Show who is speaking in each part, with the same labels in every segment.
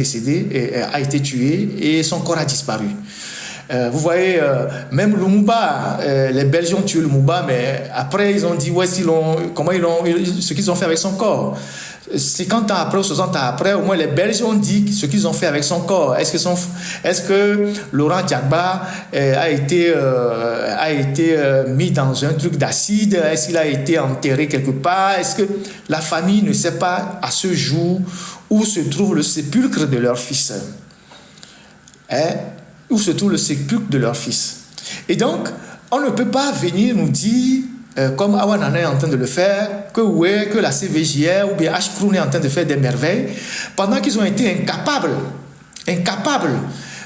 Speaker 1: décédé, a été tué et son corps a disparu. Vous voyez, même Lumumba, les Belges ont tué Lumumba, mais après ils ont dit ce qu'ils ont fait avec son corps. 50 ans après ou 60 ans après, au moins les Belges ont dit ce qu'ils ont fait avec son corps. Est-ce que Laurent Gbagba a été mis dans un truc d'acide? Est-ce qu'il a été enterré quelque part? Est-ce que la famille ne sait pas à ce jour où se trouve le sépulcre de leur fils? Où se trouve le sépulcre de leur fils? Et donc, on ne peut pas venir nous dire comme Awanana est en train de le faire, que la CVJR ou bien H-Kroon est en train de faire des merveilles, pendant qu'ils ont été incapables,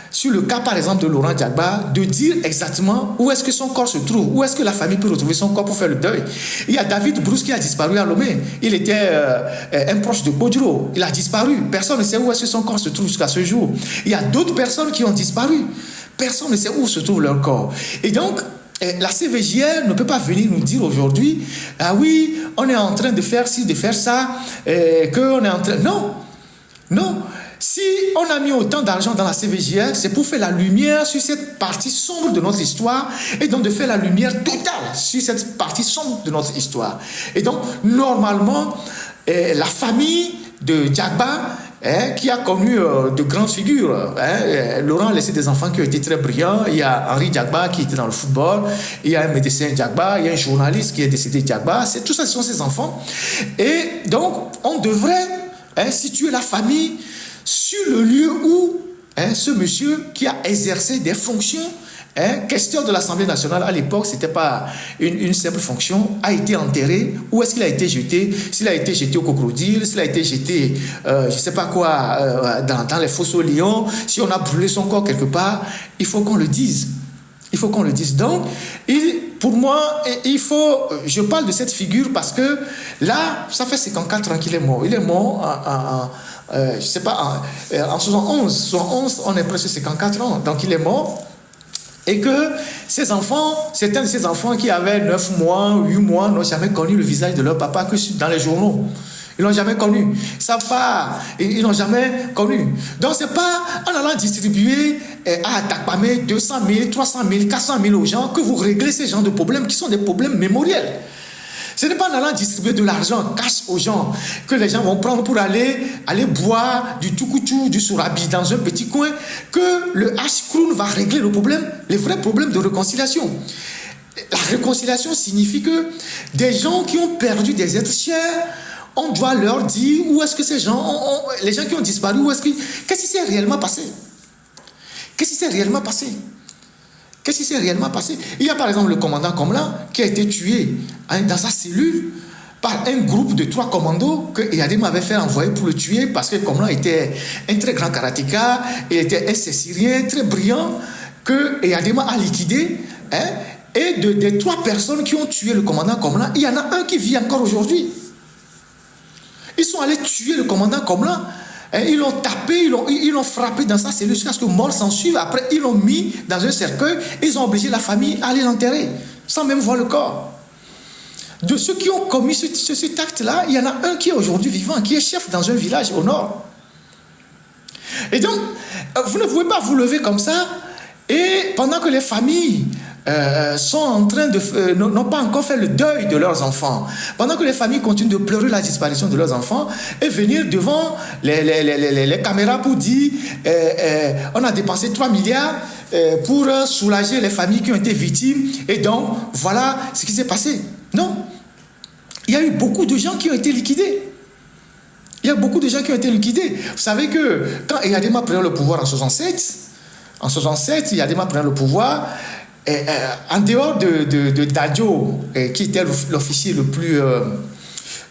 Speaker 1: sur le cas par exemple de Laurent Gbagba, de dire exactement où est-ce que son corps se trouve, où est-ce que la famille peut retrouver son corps pour faire le deuil. Il y a David Bruce qui a disparu à Lomé, il était un proche de Bodro, il a disparu, personne ne sait où est-ce que son corps se trouve jusqu'à ce jour. Il y a d'autres personnes qui ont disparu, personne ne sait où se trouve leur corps. Et donc, la CVJR ne peut pas venir nous dire aujourd'hui, ah oui, on est en train de faire ci, de faire ça, qu'on est en train... Non. Si on a mis autant d'argent dans la CVJR, c'est pour faire la lumière sur cette partie sombre de notre histoire et donc de faire la lumière totale sur cette partie sombre de notre histoire. Et donc, normalement, la famille de Gbagba, qui a connu de grandes figures. Laurent a laissé des enfants qui ont été très brillants. Il y a Henri Gbagba qui était dans le football. Il y a un médecin Gbagba. Il y a un journaliste qui est décédé Gbagba. Tout ça, ce sont ses enfants. Et donc, on devrait situer la famille sur le lieu où ce monsieur qui a exercé des fonctions, questeur de l'Assemblée nationale à l'époque, ce n'était pas une simple fonction, a été enterré. Où est-ce qu'il a été jeté? S'il a été jeté au crocodile, s'il a été jeté, je ne sais pas quoi, dans les fosses aux lions, si on a brûlé son corps quelque part, il faut qu'on le dise. Il faut qu'on le dise. Donc, pour moi, je parle de cette figure parce que là, ça fait 54 ans qu'il est mort. Il est mort je ne sais pas, en 71. 71, on est presque 54 ans. Donc, il est mort. Et que certains de ces enfants qui avaient 9 mois, 8 mois, n'ont jamais connu le visage de leur papa que dans les journaux. Ils ne l'ont jamais connu. Ils ne savent pas. Ils n'ont jamais connu. Donc, ce n'est pas en allant distribuer à Takpamé 200 000, 300 000, 400 000 aux gens que vous réglez ces genres de problèmes qui sont des problèmes mémoriels. Ce n'est pas en allant distribuer de l'argent cash aux gens que les gens vont prendre pour aller boire du tukutu, du sourabi dans un petit coin que le H-Kroon va régler le problème, les vrais problèmes de réconciliation. La réconciliation signifie que des gens qui ont perdu des êtres chers, on doit leur dire où est-ce que ces gens, les gens qui ont disparu, qu'est-ce qui s'est réellement passé? Qu'est-ce qui s'est réellement passé? Qu'est-ce qui s'est réellement passé? Il y a par exemple le commandant Komla qui a été tué dans sa cellule par un groupe de 3 commandos que Eyadem avait fait envoyer pour le tuer parce que Komla était un très grand karatéka, il était un Syrien très brillant que Eyadem a liquidé. Et des 3 personnes qui ont tué le commandant Komla, il y en a un qui vit encore aujourd'hui. Ils sont allés tuer le commandant Komla. Ils l'ont tapé, ils l'ont frappé dans sa cellule jusqu'à ce que mort s'en suive. Après, ils l'ont mis dans un cercueil. Ils ont obligé la famille à aller l'enterrer, sans même voir le corps. De ceux qui ont commis cet acte-là, il y en a un qui est aujourd'hui vivant, qui est chef dans un village au nord. Et donc, vous ne pouvez pas vous lever comme ça, et pendant que les familles sont en train de n'ont pas encore fait le deuil de leurs enfants, pendant que les familles continuent de pleurer la disparition de leurs enfants et venir devant les caméras pour dire on a dépensé 3 milliards pour soulager les familles qui ont été victimes et donc voilà ce qui s'est passé. Non, il y a eu beaucoup de gens qui ont été liquidés. Il y a beaucoup de gens qui ont été liquidés. Vous savez que quand Eyadema prenait le pouvoir en 67, Eyadema prenait le pouvoir. En dehors de Dadjo, qui était l'officier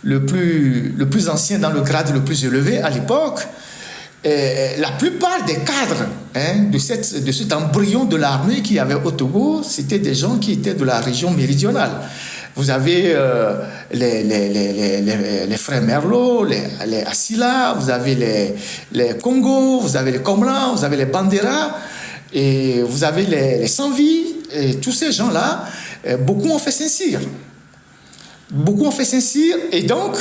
Speaker 1: le plus ancien dans le grade le plus élevé à l'époque, la plupart des cadres de cet embryon de l'armée qu'il y avait au Togo, c'était des gens qui étaient de la région méridionale. Vous avez les frères Merlot, les Assila, vous avez les Congo, vous avez les Komla, vous avez les Bandera, et vous avez les Sanvi. Et tous ces gens-là, beaucoup ont fait Saint-Cyr. Beaucoup ont fait Saint-Cyr et donc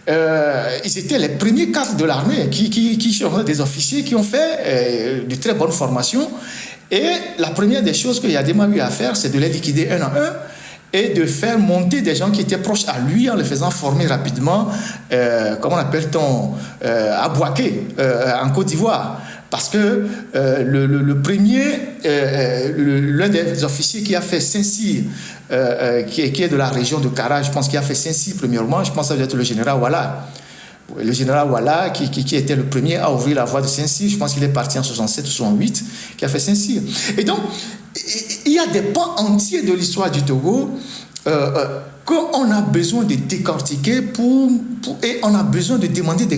Speaker 1: ils étaient les premiers cadres de l'armée qui sont des officiers qui ont fait de très bonnes formations. Et la première des choses que Yadema a eu à faire, c'est de les liquider un à un et de faire monter des gens qui étaient proches à lui en les faisant former rapidement, comment appelle-t-on, à Bouaké, en Côte d'Ivoire. Parce que le premier, l'un des officiers qui a fait Saint-Cyr, qui est de la région de Kara, je pense qu'il a fait Saint-Cyr premièrement, je pense que ça doit être le général Walla. Le général Walla, qui était le premier à ouvrir la voie de Saint-Cyr, je pense qu'il est parti en 67 ou 68, qui a fait Saint-Cyr. Et donc, il y a des pans entiers de l'histoire du Togo qu'on a besoin de décortiquer et on a besoin de demander des